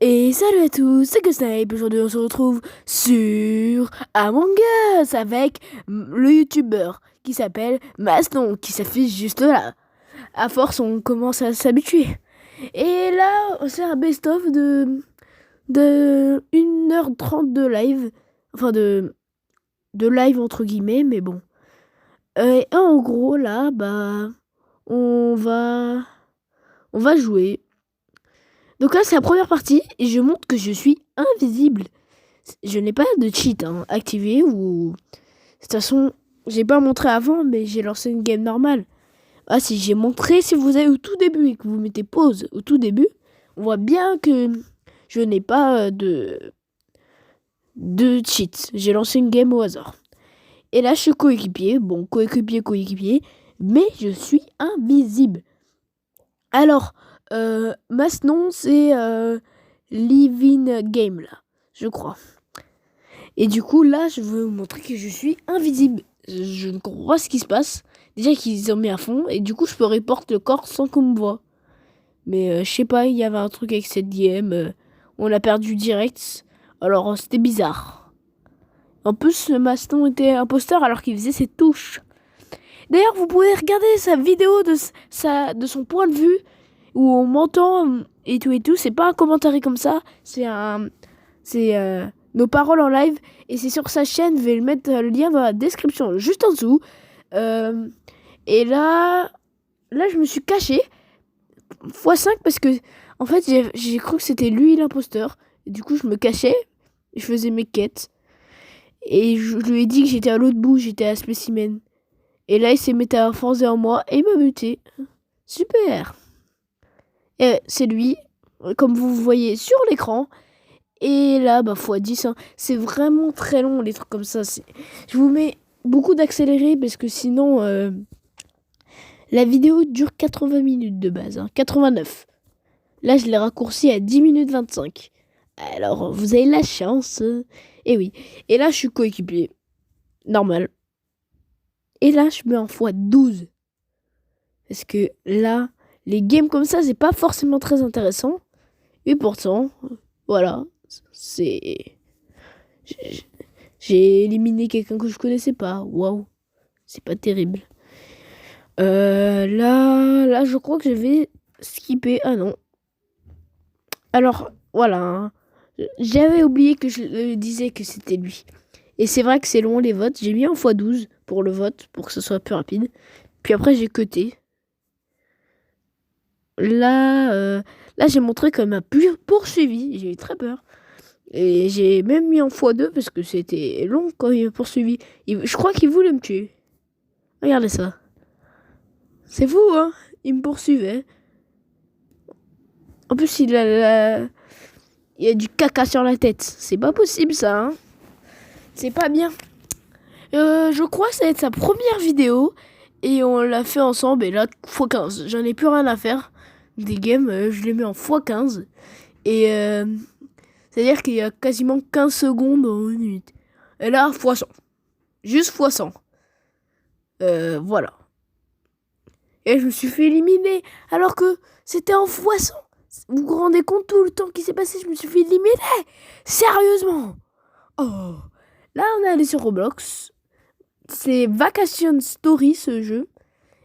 Et salut à tous, c'est GoSnipe. Aujourd'hui, on se retrouve sur Among Us avec le youtubeur qui s'appelle Maston, qui s'affiche juste là. À force, on commence à s'habituer. Et là, c'est un best-of de 1h30 de live. Enfin, de live entre guillemets, mais bon. Et en gros, là, on va jouer. Donc là, c'est la première partie et je montre que je suis invisible. Je n'ai pas de cheat activé ou... De toute façon, j'ai pas montré avant, mais j'ai lancé une game normale. Ah, si j'ai montré, si vous avez au tout début et que vous mettez pause au tout début, on voit bien que je n'ai pas de cheat. J'ai lancé une game au hasard. Et là, je suis coéquipier. Bon, coéquipier, mais je suis invisible. Alors, Masnon, c'est Living Game, là, je crois. Et du coup, là, je veux vous montrer que je suis invisible. Je ne comprends pas ce qui se passe. Déjà qu'ils ont mis à fond, et du coup, je peux report le corps sans qu'on me voit. Mais je sais pas, il y avait un truc avec cette game. On l'a perdu direct. Alors, c'était bizarre. En plus, Maston était imposteur alors qu'il faisait ses touches. D'ailleurs, vous pouvez regarder sa vidéo de son point de vue où on m'entend et tout. C'est pas un commentaire comme ça. C'est nos paroles en live. Et c'est sur sa chaîne. Je vais le mettre le lien dans la description, juste en dessous. Et là, je me suis caché x5 parce que, en fait, j'ai cru que c'était lui l'imposteur. Et du coup, je me cachais. Je faisais mes quêtes. Et je lui ai dit que j'étais à l'autre bout. J'étais à Spécimen. Et là, il s'est métamorphosé en moi et il m'a buté. Super. Et c'est lui, comme vous voyez sur l'écran. Et là, x10. C'est vraiment très long, les trucs comme ça. Je vous mets beaucoup d'accéléré parce que sinon, la vidéo dure 80 minutes de base. 89. Là, je l'ai raccourci à 10 minutes 25. Alors, vous avez la chance. Et oui. Et là, je suis coéquipier. Normal. Et là, je mets en x12. Parce que là, les games comme ça, c'est pas forcément très intéressant. Et pourtant, voilà, c'est... J'ai éliminé quelqu'un que je connaissais pas. Waouh, c'est pas terrible. Là, je crois que je vais skipper. Ah non. Alors, voilà. J'avais oublié que je disais que c'était lui. Et c'est vrai que c'est long les votes. J'ai mis en x12 pour le vote, pour que ce soit plus rapide. Puis après, j'ai cuté. Là, j'ai montré qu'elle m'a poursuivi. J'ai eu très peur. Et j'ai même mis en x2 parce que c'était long quand il m'a poursuivi. Je crois qu'il voulait me tuer. Regardez ça. C'est fou, hein. Il me poursuivait. En plus, il a du caca sur la tête. C'est pas possible, ça, hein. C'est pas bien. Je crois que ça va être sa première vidéo. Et on l'a fait ensemble. Et là, x15. J'en ai plus rien à faire. Des games, je les mets en x15. Et c'est-à-dire qu'il y a quasiment 15 secondes en une minute. Et là, x100. Juste x100. Voilà. Et je me suis fait éliminer. Alors que c'était en x100. Vous vous rendez compte tout le temps qui s'est passé? Je me suis fait éliminer. Sérieusement. Oh. Là, on est allé sur Roblox. C'est Vacation Story, ce jeu.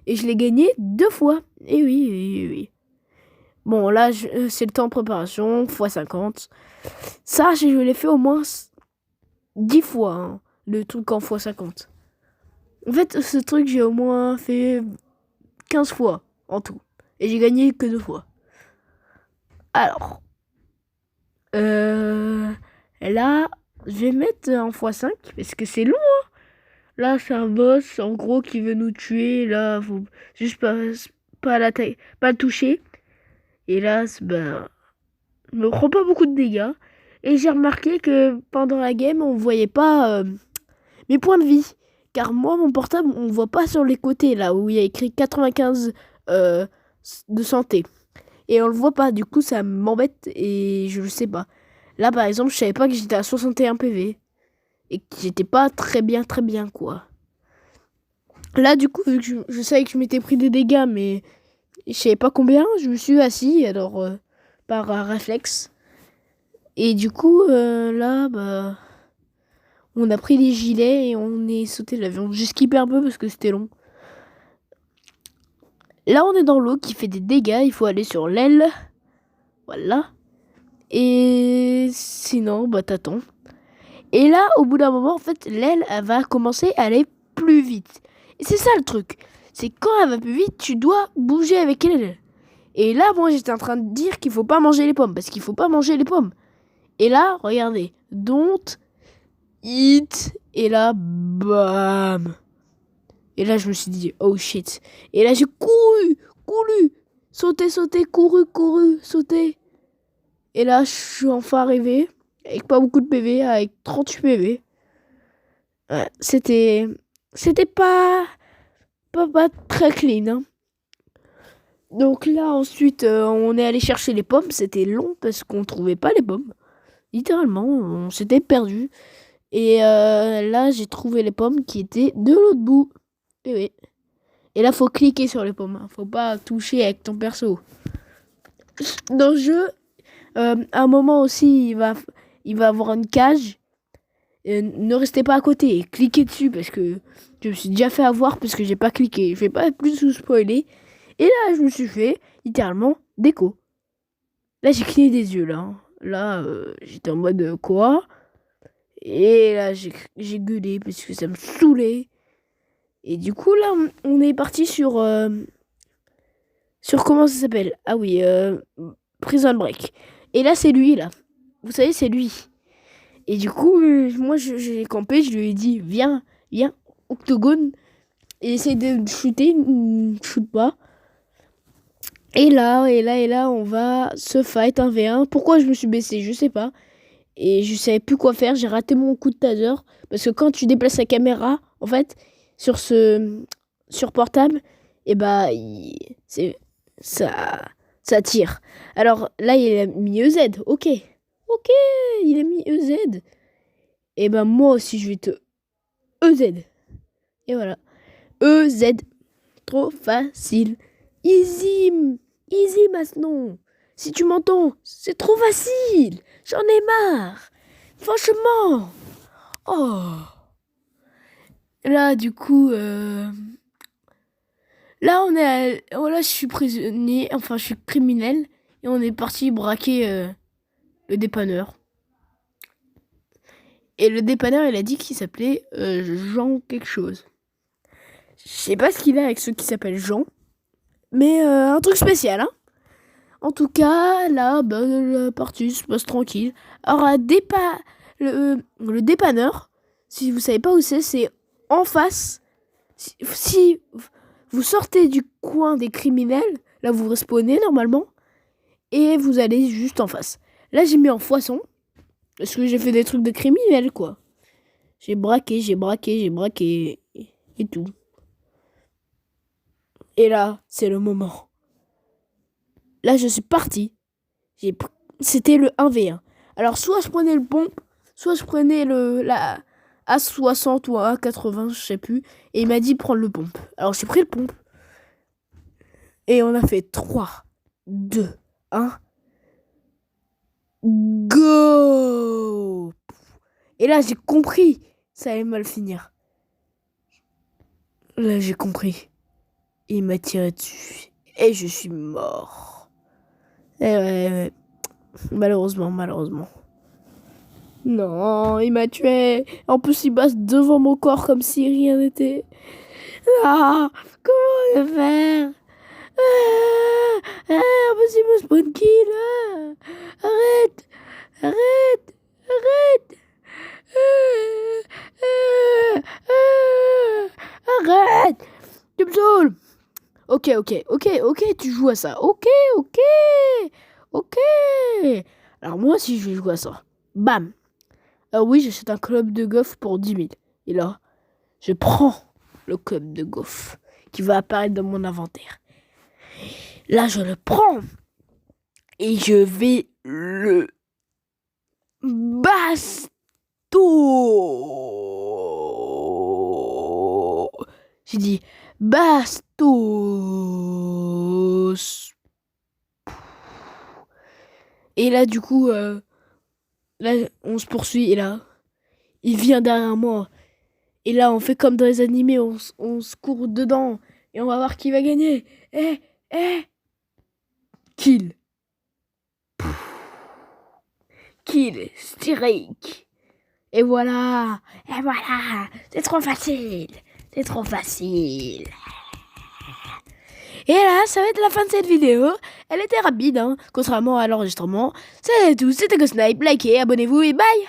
Et je l'ai gagné 2 fois. Et oui. Bon, là, c'est le temps de préparation, x50. Ça, je l'ai fait au moins 10 fois, le truc en x50. En fait, ce truc, j'ai au moins fait 15 fois en tout. Et j'ai gagné que 2 fois. Alors, là, je vais mettre en x5 parce que c'est long, hein. Là, c'est un boss, en gros, qui veut nous tuer. Là, faut juste pas le toucher. Et là, me prend pas beaucoup de dégâts. Et j'ai remarqué que pendant la game, on voyait pas mes points de vie. Car moi, mon portable, on voit pas sur les côtés, là où il y a écrit 95 de santé. Et on le voit pas, du coup, ça m'embête et je le sais pas. Là, par exemple, je savais pas que j'étais à 61 PV. Et que j'étais pas très bien, quoi. Là, du coup, vu que je savais que je m'étais pris des dégâts, mais je savais pas combien, je me suis assis, alors, par réflexe. Et du coup, là, bah, on a pris les gilets et on est sauté de l'avion. J'ai skippé un peu parce que c'était long. Là, on est dans l'eau qui fait des dégâts. Il faut aller sur l'aile. Voilà. Et sinon, bah, t'attends. Et là, au bout d'un moment, en fait, l'aile, elle va commencer à aller plus vite. Et c'est ça le truc. C'est quand elle va plus vite, tu dois bouger avec elle. Et là, moi, j'étais en train de dire qu'il faut pas manger les pommes. Parce qu'il faut pas manger les pommes. Et là, regardez. Don't eat. Et là, bam. Et là, je me suis dit, oh shit. Et là, j'ai couru, sauté, couru, sauté. Et là, je suis enfin arrivé. Avec pas beaucoup de PV, avec 38 PV. Ouais, c'était pas très clean, hein. Donc là, ensuite, on est allé chercher les pommes. C'était long parce qu'on trouvait pas les pommes. Littéralement, on s'était perdu. Et là, j'ai trouvé les pommes qui étaient de l'autre bout. Et oui. Et là, faut cliquer sur les pommes, hein. Faut pas toucher avec ton perso. Dans le jeu, à un moment aussi, il va avoir une cage. Ne restez pas à côté, cliquez dessus parce que je me suis déjà fait avoir parce que j'ai pas cliqué. Je vais pas plus vous spoiler. Et là, je me suis fait littéralement déco. Là, j'ai cligné des yeux là, hein. Là, j'étais en mode quoi. Et là, j'ai gueulé parce que ça me saoulait. Et du coup, là, on est parti sur comment ça s'appelle. Ah oui, Prison Break. Et là, c'est lui, là. Vous savez, c'est lui. Et du coup, moi, j'ai campé, je lui ai dit, viens, octogone. Et essaye de me shooter, shoot pas. Et là, on va se fight 1v1. Pourquoi je me suis baissé, je sais pas. Et je savais plus quoi faire, j'ai raté mon coup de taser. Parce que quand tu déplaces la caméra, en fait, sur portable, et bah, ça tire. Alors là, il a mis EZ, ok, il a mis EZ. Et ben moi aussi, je vais te EZ. Et voilà, EZ, trop facile. Easy, easy maintenant. Si tu m'entends, c'est trop facile. J'en ai marre. Franchement. Oh. Là, du coup, là, oh, là, je suis prisonnier, enfin, je suis criminel. Et on est parti braquer le dépanneur. Et le dépanneur, il a dit qu'il s'appelait Jean quelque chose. Je sais pas ce qu'il a avec ceux qui s'appellent Jean. Mais un truc spécial, hein. En tout cas, là, bah, la partie se passe tranquille. Alors, le dépanneur, si vous savez pas où c'est en face. Si vous sortez du coin des criminels, là vous respawnez normalement, et vous allez juste en face. Là j'ai mis en poisson, parce que j'ai fait des trucs de criminels quoi. J'ai braqué, et tout. Et là, c'est le moment. Là je suis parti. C'était le 1v1. Alors soit je prenais le pompe, soit je prenais la A60 ou A80, je sais plus. Et il m'a dit prendre le pompe. Alors j'ai pris le pompe. Et on a fait 3, 2, 1. Go! Et là, j'ai compris. Ça allait mal finir. Là, j'ai compris. Il m'a tiré dessus. Et je suis mort. Et ouais. Malheureusement. Non, il m'a tué. En plus, il passe devant mon corps comme si rien n'était. Ah, comment le faire? Impossible spawn kill. Arrête, arrête, arrête. Arrête. Tu me saoules. Ok, tu joues à ça. Ok. Alors moi aussi, je vais jouer à ça. Bam. Ah oui, j'achète un club de golf pour 10 000. Et là, je prends le club de golf qui va apparaître dans mon inventaire. Là, je le prends et je vais le basto. J'ai dit bastos. Et là, du coup, là, on se poursuit et là, il vient derrière moi. Et là, on fait comme dans les animés, on se court dedans et on va voir qui va gagner. Kill. Kill, Styric. Et voilà. C'est trop facile. C'est trop facile. Et là, ça va être la fin de cette vidéo. Elle était rapide, hein, contrairement à l'enregistrement. C'est tout, c'était GoSnipe. Likez, abonnez-vous et bye.